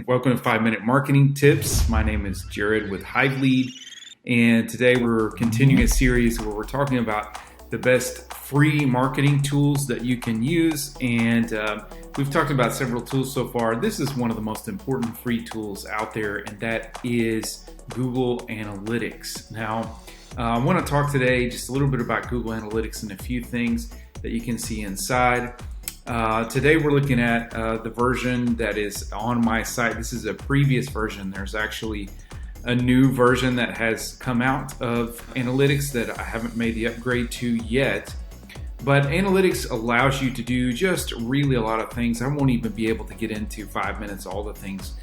Welcome to 5-Minute Marketing Tips. My name is Jared with HiveLead, and today we're continuing a series where we're talking about the best free marketing tools that you can use. And we've talked about several tools so far. This is one of the most important free tools out there, and that is Google Analytics. Now, I want to talk today just a little bit about Google Analytics and a few things that you can see inside. Today we're looking at the version that is on my site. This is a previous version. There's actually a new version that has come out of Analytics that I haven't made the upgrade to yet. But Analytics allows you to do just really a lot of things. I won't even be able to get into 5 minutes all the things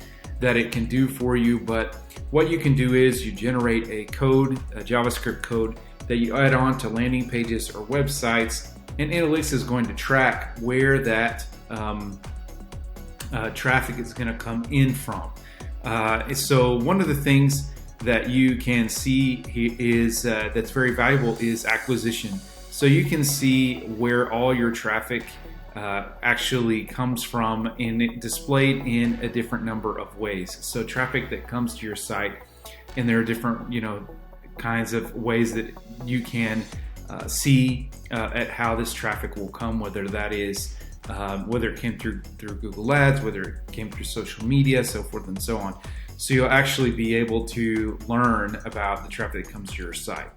that it can do for you. But what you can do is you generate a code, a JavaScript code that you add on to landing pages or websites. And Analytics is going to track where that traffic is going to come in from. So one of the things that you can see is that's very valuable is acquisition. So you can see where all your traffic actually comes from, and it displayed in a different number of ways. So traffic that comes to your site, and there are different kinds of ways that you can see at how this traffic will come, whether that is whether it came through Google Ads, whether it came through social media, so forth and so on. So you'll actually be able to learn about the traffic that comes to your site.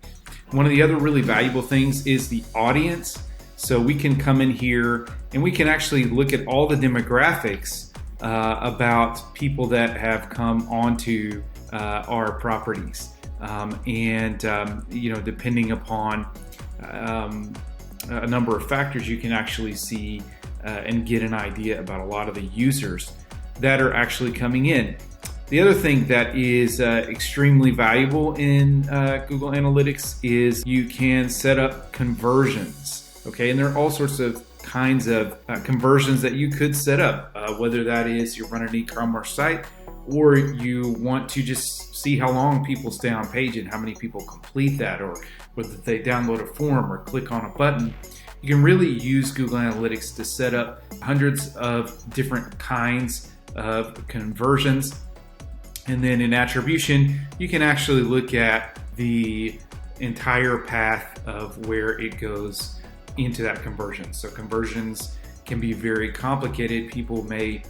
One of the other really valuable things is the audience. So we can come in here and we can actually look at all the demographics about people that have come onto our properties. Depending upon a number of factors, you can actually see and get an idea about a lot of the users that are actually coming in. The other thing that is extremely valuable in Google Analytics is you can set up conversions. Okay, and there are all sorts of kinds of conversions that you could set up, whether that is you're running an e-commerce site, or you want to just see how long people stay on page and how many people complete that, or whether they download a form or click on a button. You can really use Google Analytics to set up hundreds of different kinds of conversions. And then in attribution, you can actually look at the entire path of where it goes into that conversion. So conversions can be very complicated. People may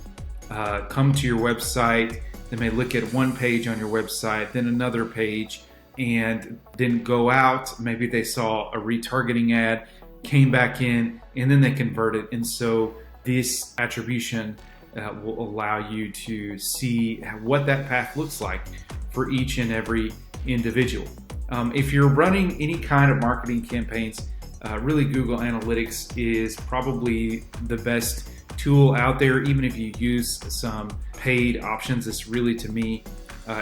come to your website, they may look at one page on your website, then another page, and then go out. Maybe they saw a retargeting ad, came back in, and then they converted. And so this attribution will allow you to see what that path looks like for each and every individual. If you're running any kind of marketing campaigns, really Google Analytics is probably the best tool out there. Even if you use some paid options, this really, to me,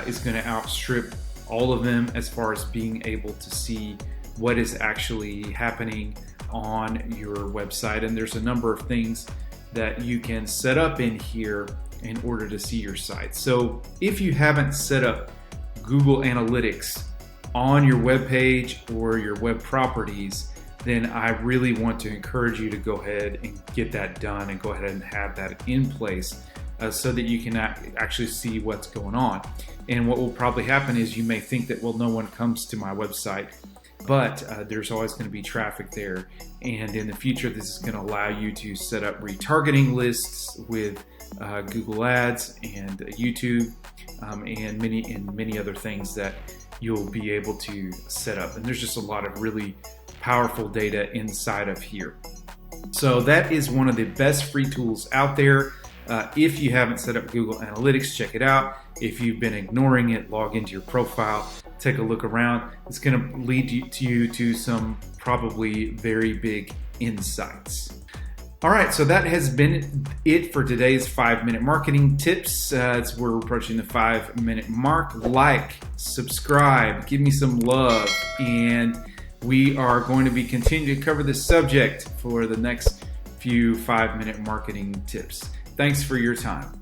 is going to outstrip all of them as far as being able to see what is actually happening on your website. And there's a number of things that you can set up in here in order to see your site. So if you haven't set up Google Analytics on your web page or your web properties, then I really want to encourage you to go ahead and get that done and go ahead and have that in place so that you can actually see what's going on. And what will probably happen is you may think that, well, no one comes to my website, but there's always going to be traffic there. And in the future, this is going to allow you to set up retargeting lists with Google Ads and YouTube and many other things that you'll be able to set up. And there's just a lot of really powerful data inside of here. So that is one of the best free tools out there. If you haven't set up Google Analytics, check it out. If you've been ignoring it, log into your profile, take a look around. It's going to lead you to some probably very big insights. All right, so that has been it for today's 5-minute marketing tips. As we're approaching the 5-minute mark, like, subscribe, give me some love, and we are going to be continuing to cover this subject for the next few 5-minute marketing tips. Thanks for your time.